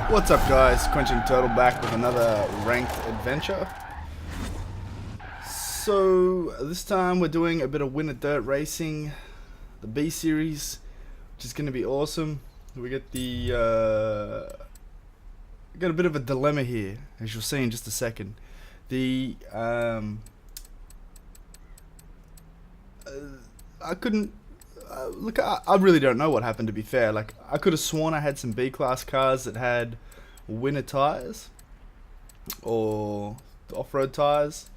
What's up, guys? Quenching Turtle back with another ranked adventure. So this time we're doing a bit of winter dirt racing, the B series, which is going to be awesome. We get got a bit of a dilemma here, as you'll see in just a second. I couldn't look. I really don't know what happened, to be fair. Like, I could have sworn I had some B class cars that had winter tires or off-road tires,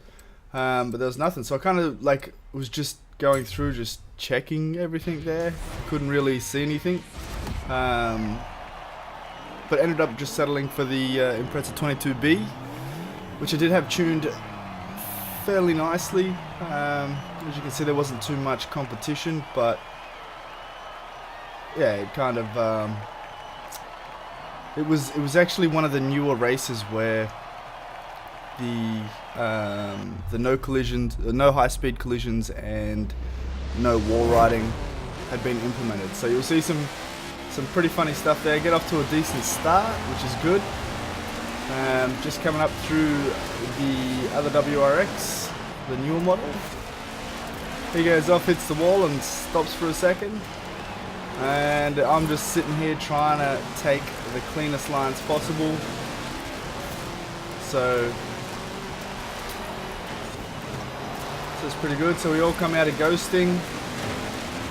but there was nothing. So I kind of like was just going through, just checking everything there. Couldn't really see anything, but ended up just settling for the Impreza 22B, which I did have tuned fairly nicely. As you can see, there wasn't too much competition, but yeah, it kind of it was actually one of the newer races where the no collisions, no high speed collisions, and no wall riding had been implemented. So you'll see some pretty funny stuff there. Get off to a decent start, which is good. Just coming up through the other WRX, the newer model. He goes off, hits the wall, and stops for a second. And I'm just sitting here trying to take the cleanest lines possible. So it's pretty good. So we all come out of ghosting.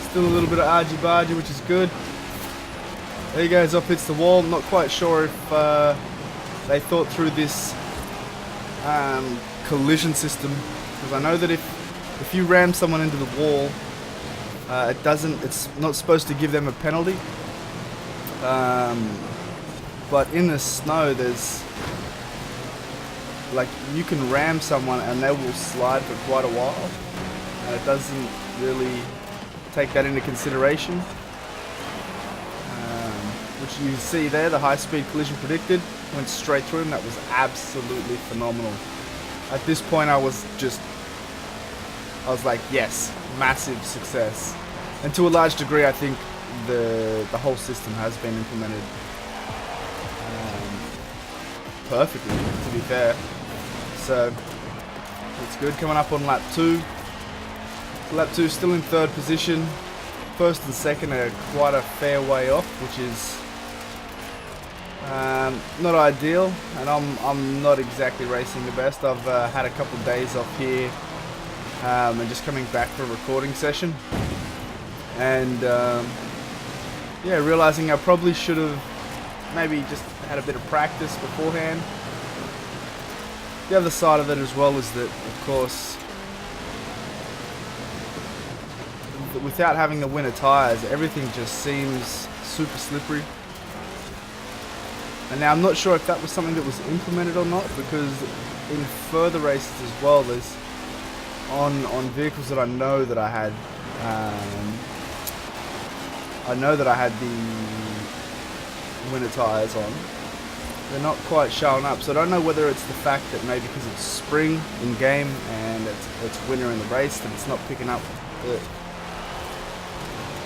Still a little bit of argy-bargy, which is good. There he goes, off, hits the wall. I'm not quite sure if they thought through this collision system, because I know that if you ram someone into the wall, it's not supposed to give them a penalty. But in the snow, there's like, you can ram someone and they will slide for quite a while, and it doesn't really take that into consideration. Which you see there, the high speed collision predicted, went straight through him. That was absolutely phenomenal. At this point I was like, yes, massive success. And to a large degree, I think the whole system has been implemented perfectly, to be fair. So it's good. Coming up on lap 2. Lap 2 still in third position. First and second are quite a fair way off, which is not ideal, and I'm not exactly racing the best. I've had a couple of days off here, and just coming back for a recording session, and yeah, realizing I probably should have maybe just had a bit of practice beforehand. The other side of it as well is that, of course, without having the winter tires, everything just seems super slippery. And now I'm not sure if that was something that was implemented or not, because in further races as well, there's on vehicles that I know that I had the winter tires on. They're not quite showing up, so I don't know whether it's the fact that maybe because it's spring in game and it's winter in the race that it's not picking up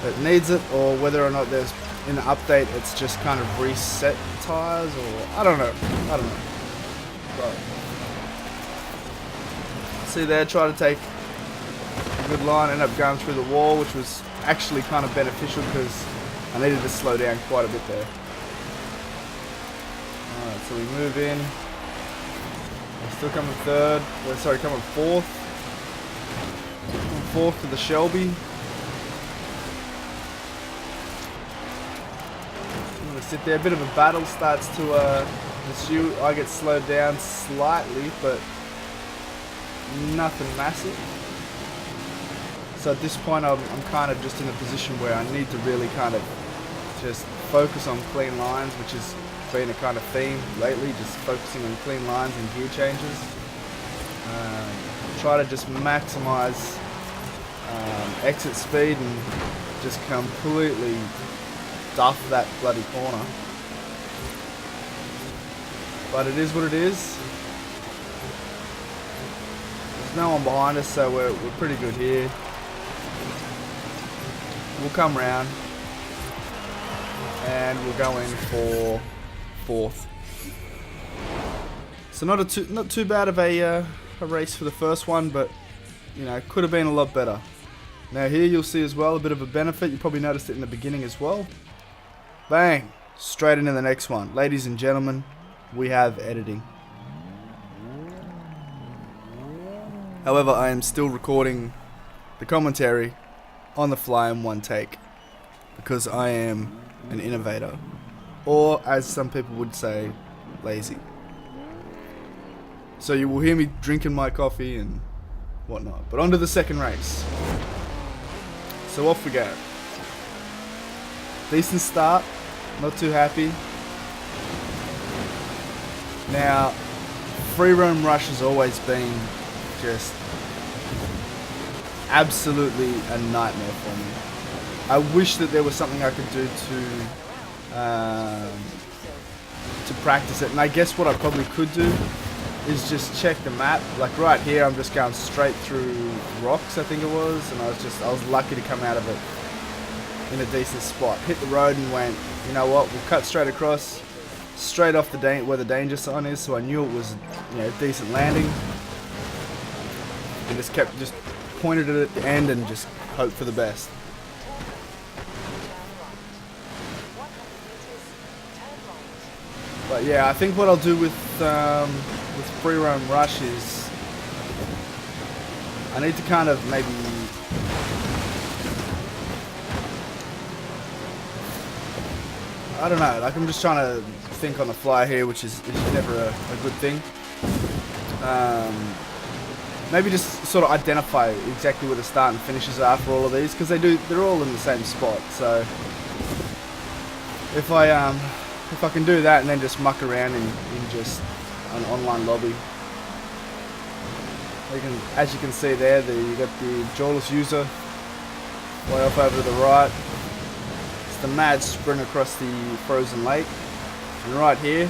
that needs it, or whether or not there's, in the update, it's just kind of reset tires, or I don't know. But see there, try to take a good line, end up going through the wall, which was actually kind of beneficial because I needed to slow down quite a bit there. Alright, so we move in. We're still coming third. Coming fourth. Fourth to the Shelby. Sit there, a bit of a battle starts to ensue. I get slowed down slightly, but nothing massive. So at this point I'm kind of just in a position where I need to really kind of just focus on clean lines, which has been a kind of theme lately, just focusing on clean lines and gear changes. Try to just maximize exit speed and just completely duff that bloody corner. But it is what it is. There's no one behind us, so we're pretty good here. We'll come round and we'll go in for 4th. So not too bad of a race for the first one, but you know, could have been a lot better. Now here you'll see as well a bit of a benefit. You probably noticed it in the beginning as well. Bang! Straight into the next one. Ladies and gentlemen, we have editing. However, I am still recording the commentary on the fly in one take because I am an innovator, or as some people would say, lazy. So you will hear me drinking my coffee and whatnot. But on to the second race. So off we go. Decent start, not too happy. Now, free roam rush has always been just absolutely a nightmare for me. I wish that there was something I could do to practice it, and I guess what I probably could do is just check the map. Like right here, I'm just going straight through rocks, I think it was, and I was lucky to come out of it in a decent spot. Hit the road and went, you know what? We'll cut straight across, straight off where the danger sign is. So I knew it was, you know, decent landing, and just pointed it at the end and just hope for the best. But yeah, I think what I'll do with free roam rush is I need to kind of maybe I don't know, like I'm just trying to think on the fly here, which is never a good thing. Maybe just sort of identify exactly where the start and finishes are for all of these, because they're all in the same spot. So if I can do that and then just muck around in just an online lobby. As you can see there, you got the jawless user way off over to the right. It's the mad sprint across the frozen lake. And right here,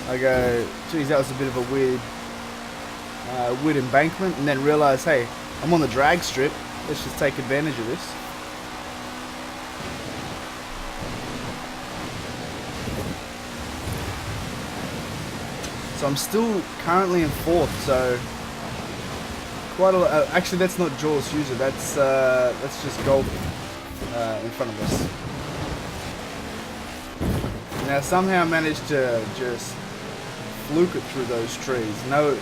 I go, geez, that was a bit of a weird embankment, and then realise, hey, I'm on the drag strip, let's just take advantage of this. So I'm still currently in 4th, so quite a lot. Actually, that's not Jaws user. That's just gold in front of us. Now somehow I managed to just fluke it through those trees. No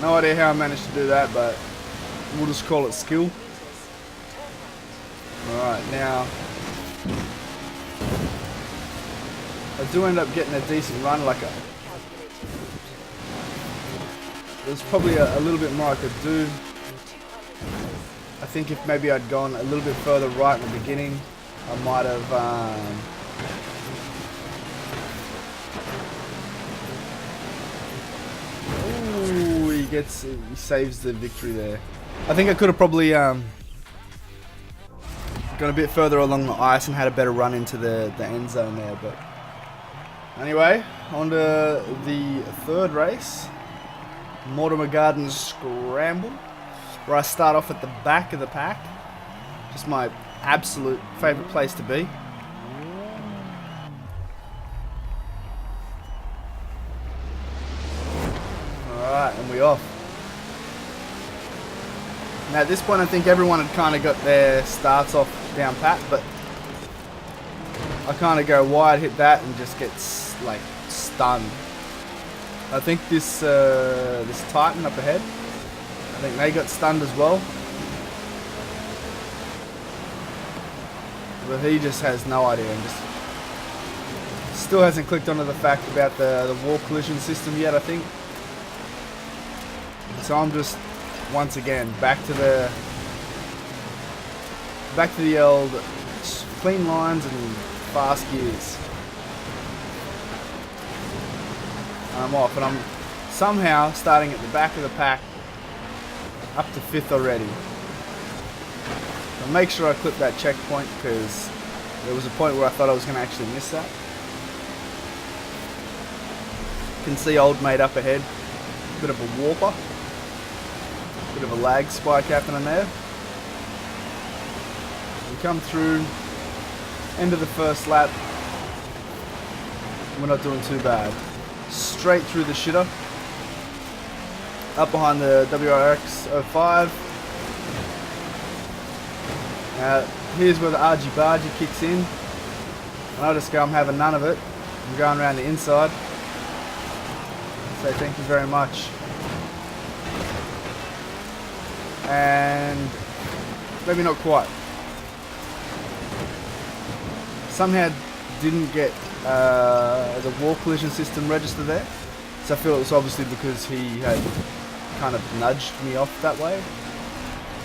idea how I managed to do that, but we'll just call it skill. All right, now. I do end up getting a decent run, there's probably a little bit more I could do. I think if maybe I'd gone a little bit further right in the beginning, I might have ooh, he saves the victory there. I think I could have probably gone a bit further along the ice and had a better run into the end zone there, but anyway, on to the third race, Mortimer Gardens Scramble, where I start off at the back of the pack. Just my absolute favourite place to be. Alright, and we off. Now at this point I think everyone had kind of got their starts off down pat, but I kind of go wide, hit that, and just get like stunned. I think this Titan up ahead, I think they got stunned as well, but he just has no idea and just still hasn't clicked onto the fact about the wall collision system yet, I think. So I'm just once again back to the old clean lines and fast gears. I'm off, and I'm somehow starting at the back of the pack up to 5th already. I'll make sure I clip that checkpoint, because there was a point where I thought I was going to actually miss that. You can see old mate up ahead, bit of a warper, bit of a lag spike happening there. We come through, end of the first lap. we're not doing too bad. Straight through the shitter. Up behind the WRX 05. Now, here's where the argy-bargy kicks in. And I just go, I'm having none of it. I'm going around the inside. So thank you very much. And maybe not quite. Somehow didn't get the wall collision system register there. So I feel it was obviously because he had kind of nudged me off that way.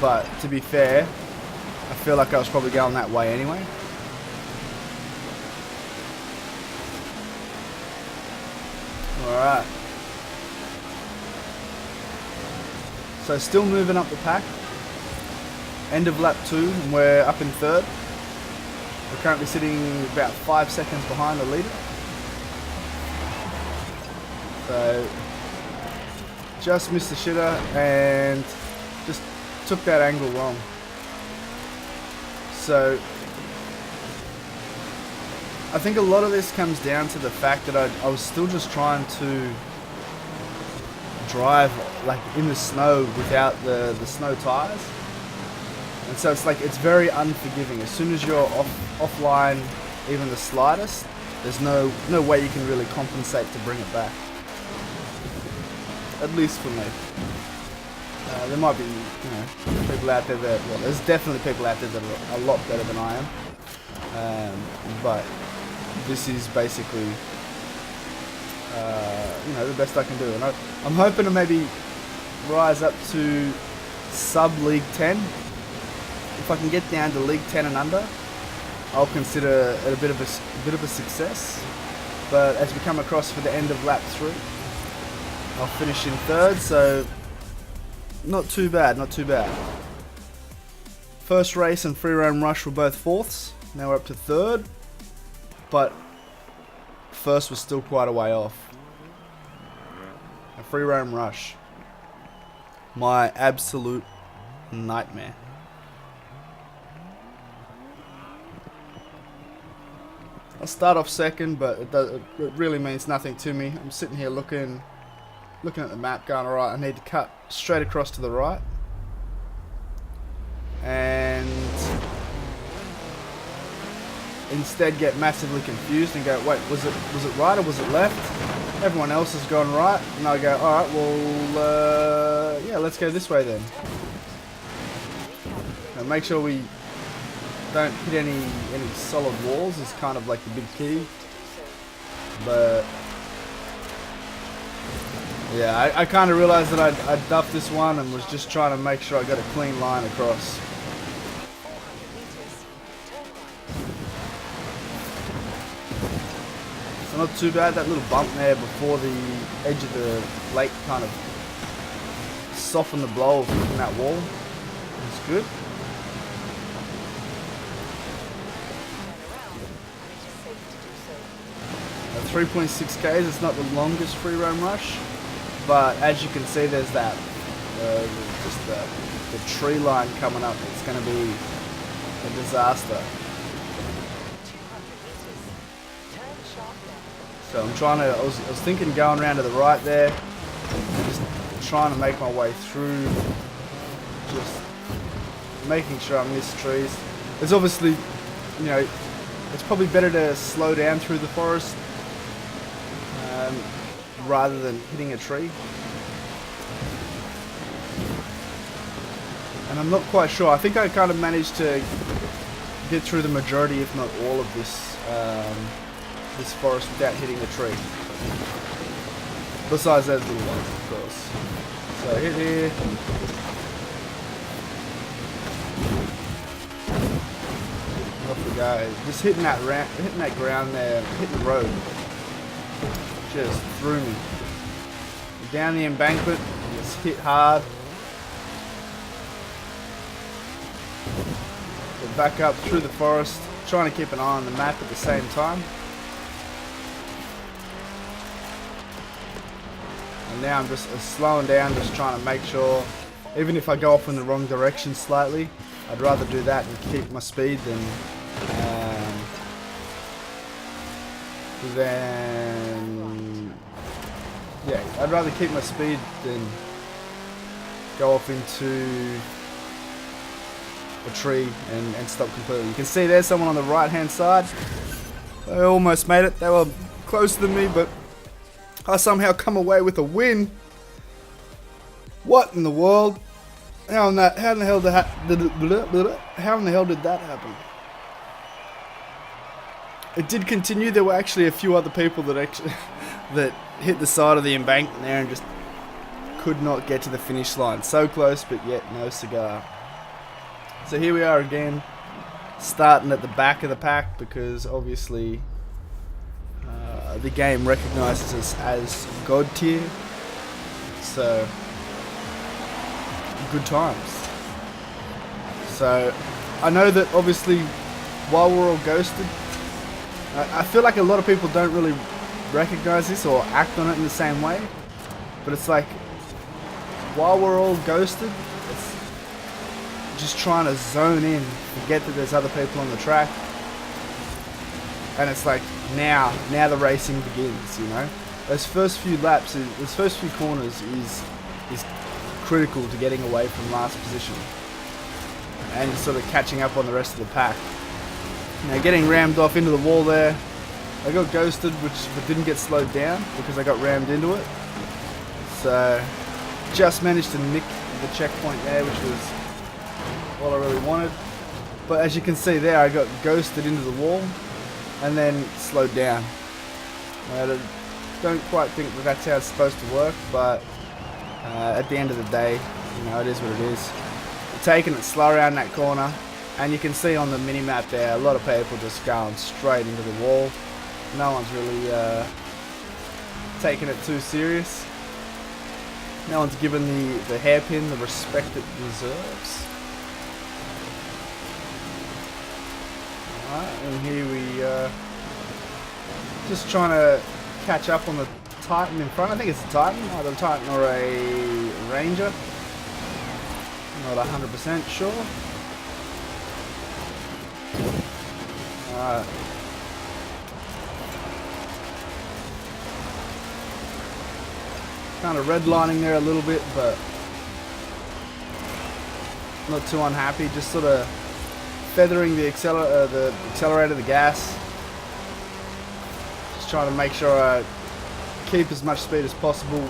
But to be fair, I feel like I was probably going that way anyway. Alright. So still moving up the pack. End of lap 2 and we're up in 3rd. We're currently sitting about 5 seconds behind the leader. So just missed the shitter and just took that angle wrong. So I think a lot of this comes down to the fact that I was still just trying to drive like in the snow without the snow tires. And so it's like, it's very unforgiving. As soon as you're offline, even the slightest, there's no way you can really compensate to bring it back. At least for me. There might be, people out there that, well, there's definitely people out there that are a lot better than I am. But this is basically, the best I can do. And I'm hoping to maybe rise up to sub-League 10. If I can get down to League 10 and under, I'll consider it a bit of a success. But as we come across for the end of lap 3, I'll finish in 3rd, so not too bad, not too bad. First race and free roam rush were both 4ths. Now we're up to 3rd, but first was still quite a way off. A free roam rush, my absolute nightmare. I'll start off 2nd, but it really means nothing to me. I'm sitting here looking at the map going, alright, I need to cut straight across to the right. And instead get massively confused and go, wait, was it right or was it left? Everyone else has gone right, and I go, alright, well, yeah, let's go this way then. Now make sure we don't hit any solid walls is kind of like the big key. But yeah, I kind of realized that I'd duffed this one and was just trying to make sure I got a clean line across. So not too bad, that little bump there before the edge of the lake kind of softened the blow of hitting that wall. It's good. 3.6 k's, it's not the longest free roam rush, but as you can see there's that, just the tree line coming up. It's going to be a disaster. So I'm trying to, I was thinking going around to the right there, just trying to make my way through, just making sure I miss trees. It's obviously, it's probably better to slow down through the forest rather than hitting a tree. And I'm not quite sure. I think I kind of managed to get through the majority, if not all of this this forest without hitting a tree. Besides those little ones, of course. So hit here. Off we go. Just hitting that ground there, hitting the road. Just threw me. Down the embankment, just hit hard. Get back up through the forest, trying to keep an eye on the map at the same time. And now I'm just slowing down, just trying to make sure, even if I go off in the wrong direction slightly, I'd rather do that and keep my speed than then yeah, I'd rather keep my speed than go off into a tree and stop completely. You can see there's someone on the right hand side. They almost made it. They were closer than me, but I somehow come away with a win. What in the world? How in the hell did that happen? It did continue. There were actually a few other people that hit the side of the embankment there and just could not get to the finish line. So close, but yet no cigar. So here we are again, starting at the back of the pack because obviously the game recognizes us as God tier. So good times. So I know that obviously while we're all ghosted, I feel like a lot of people don't really recognize this or act on it in the same way, but it's like while we're all ghosted, it's just trying to zone in, forget that there's other people on the track, and it's like now the racing begins, you know. Those first few laps, those first few corners is critical to getting away from last position and sort of catching up on the rest of the pack. Now getting rammed off into the wall there, I got ghosted, but didn't get slowed down because I got rammed into it. So just managed to nick the checkpoint there, which was all I really wanted. But as you can see there, I got ghosted into the wall and then slowed down. I don't quite think that that's how it's supposed to work, but at the end of the day, you know, it is what it is. I'm taking it slow around that corner, and you can see on the mini-map there, a lot of people just going straight into the wall. No one's really taking it too serious. No one's given the hairpin the respect it deserves. Alright, and here we just trying to catch up on the Titan in front. I think it's a Titan, either a Titan or a Ranger. Not 100% sure. Alright. Kind of redlining there a little bit, but not too unhappy. Just sort of feathering the accelerator, the gas. Just trying to make sure I keep as much speed as possible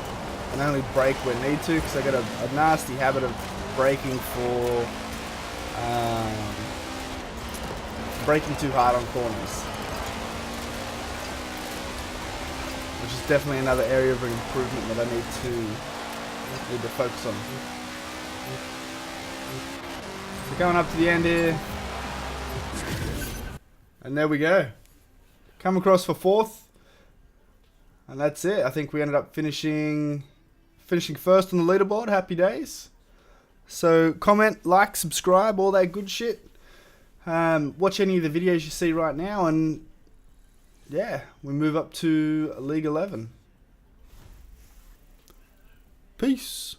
and only brake when need to, because I got a nasty habit of braking for braking too hard on corners, which is definitely another area of improvement that I need to focus on. So going up to the end here, and there we go. Come across for 4th, and that's it. I think we ended up finishing first on the leaderboard. Happy days. So comment, like, subscribe, all that good shit. Watch any of the videos you see right now, and yeah, we move up to League 11. Peace.